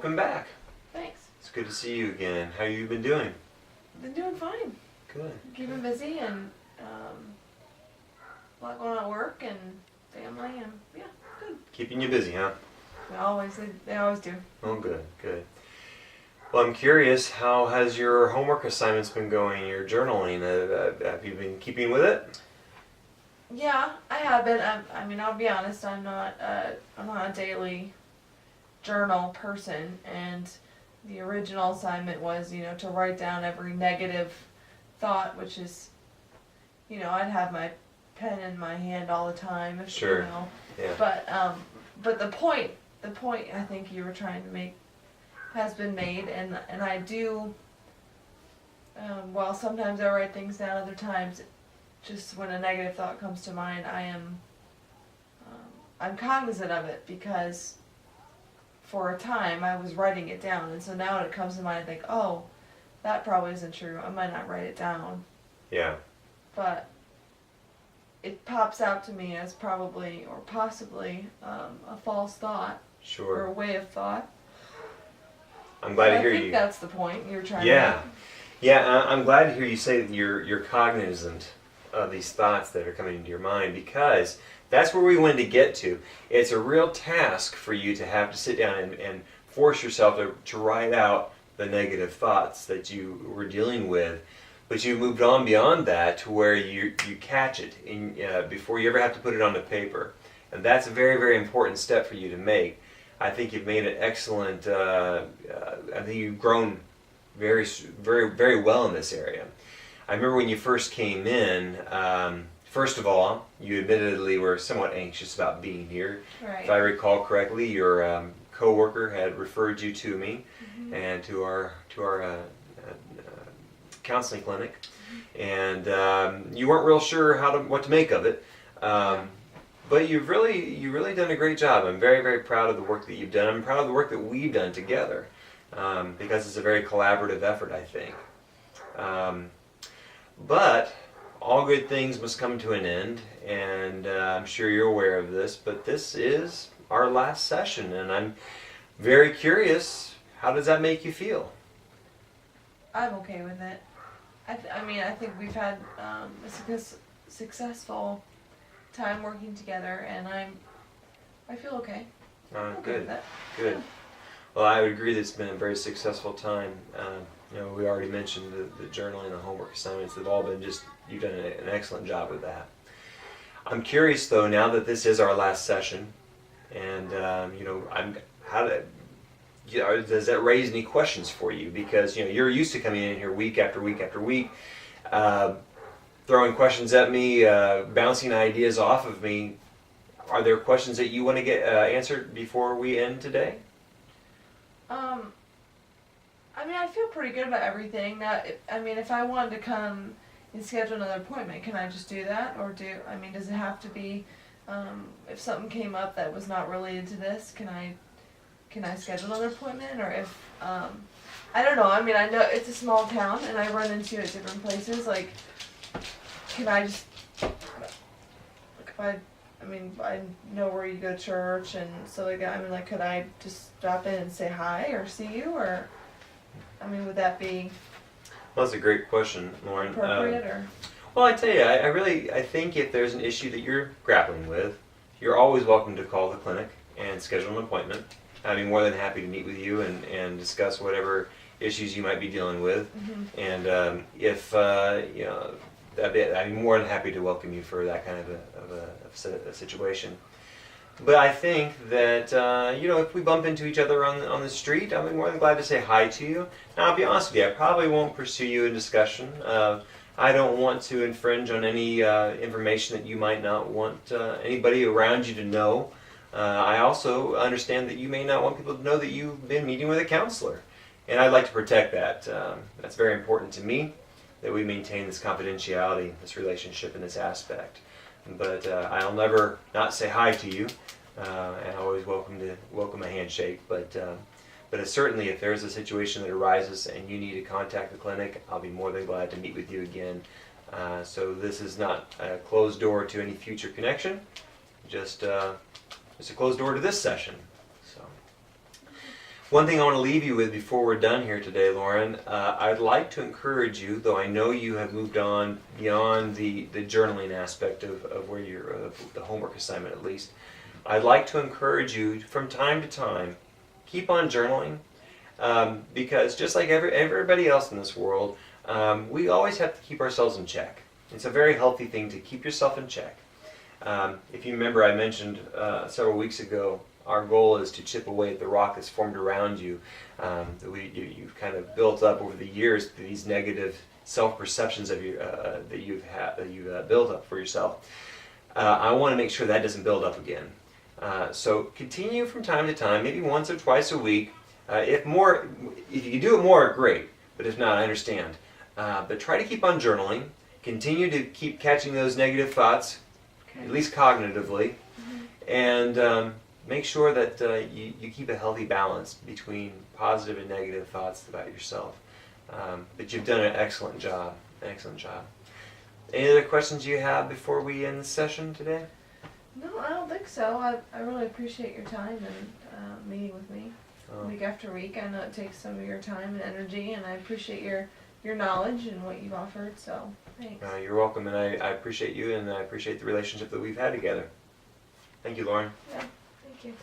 welcome back. Thanks. It's good to see you again. How you been doing? Been doing fine. Good. Keeping busy and a lot going on at work and family and yeah, good. Keeping you busy, huh? They always do. Oh, good, good. Well, I'm curious, how has your homework assignments been going, your journaling? Have you been keeping with it? Yeah, I have been. I mean, I'll be honest. I'm not a daily journal person, and the original assignment was, to write down every negative thought, which is, I'd have my pen in my hand all the time. Sure. Yeah. But the point I think you were trying to make has been made, and I do. Well, sometimes I write things down. Other times, just when a negative thought comes to mind, I'm cognizant of it because for a time I was writing it down, and so now when it comes to mind, I think, oh, that probably isn't true. I might not write it down. Yeah. But it pops out to me as probably or possibly a false thought. Sure. Or a way of thought. I'm glad to hear you. I think that's the point you're trying Yeah. to make. Yeah, I'm glad to hear you say that you're cognizant of these thoughts that are coming into your mind, because that's where we wanted to get to. It's a real task for you to have to sit down and force yourself to write out the negative thoughts that you were dealing with, but you moved on beyond that to where you catch it before you ever have to put it on the paper. And that's a very, very important step for you to make. I think you've made an excellent, I think you've grown very, very, very well in this area. I remember when you first came in, first of all, you admittedly were somewhat anxious about being here. Right. If I recall correctly, your coworker had referred you to me and to our counseling clinic, and you weren't real sure what to make of it. But you've really done a great job. I'm very, very proud of the work that you've done. I'm proud of the work that we've done together, because it's a very collaborative effort, I think. But all good things must come to an end, and I'm sure you're aware of this, but this is our last session, and I'm very curious, how does that make you feel? I'm okay with it. I think we've had a successful time working together, and I feel okay. I'm okay with that. Good. Well, I would agree that it's been a very successful time. We already mentioned the journaling and the homework assignments. They've all been you've done an excellent job with that. I'm curious though, now that this is our last session, and does that raise any questions for you? Because you're used to coming in here week after week after week, throwing questions at me, bouncing ideas off of me. Are there questions that you want to get answered before we end today? I feel pretty good about everything. Now, if I wanted to come and schedule another appointment, can I just do that? Or does it have to be, if something came up that was not related to this, can I schedule another appointment? Or if, I don't know. I know it's a small town and I run into it at different places. Like, can I just, I know where you go to church and stuff like that. Could I just stop in and say hi or see you? Or, would that be Well, that's a great question, Lauren. appropriate? Or? Well, I tell you, I think if there's an issue that you're grappling with, you're always welcome to call the clinic and schedule an appointment. I'd be more than happy to meet with you and discuss whatever issues you might be dealing with. Mm-hmm. And I'd be more than happy to welcome you for that kind of a situation. But I think that if we bump into each other on the street, I'll be more than glad to say hi to you. Now, I'll be honest with you, I probably won't pursue you in discussion. I don't want to infringe on any information that you might not want anybody around you to know. I also understand that you may not want people to know that you've been meeting with a counselor, and I'd like to protect that. That's very important to me, that we maintain this confidentiality, this relationship, and this aspect. But I'll never not say hi to you, and I always welcome a handshake. But certainly, if there's a situation that arises and you need to contact the clinic, I'll be more than glad to meet with you again. So this is not a closed door to any future connection, just a closed door to this session. So, One thing I want to leave you with before we're done here today, Lauren, I'd like to encourage you, though I know you have moved on beyond the journaling aspect of where you're, the homework assignment at least, I'd like to encourage you from time to time, keep on journaling, because just like everybody else in this world, we always have to keep ourselves in check. It's a very healthy thing to keep yourself in check. If you remember, I mentioned several weeks ago, our goal is to chip away at the rock that's formed around you, that you've kind of built up over the years, these negative self-perceptions of you, that you've built up for yourself. I want to make sure that doesn't build up again. So continue from time to time, maybe once or twice a week. If you can do it more, great. But if not, I understand. But try to keep on journaling. Continue to keep catching those negative thoughts, at least cognitively, and make sure that you keep a healthy balance between positive and negative thoughts about yourself. But you've done an excellent job. Excellent job. Any other questions you have before we end the session today? No, I don't think so. I really appreciate your time and meeting with me week after week. I know it takes some of your time and energy, and I appreciate your knowledge and what you've offered, so thanks. You're welcome, and I appreciate you, and I appreciate the relationship that we've had together. Thank you, Lauren. Yeah, thank you.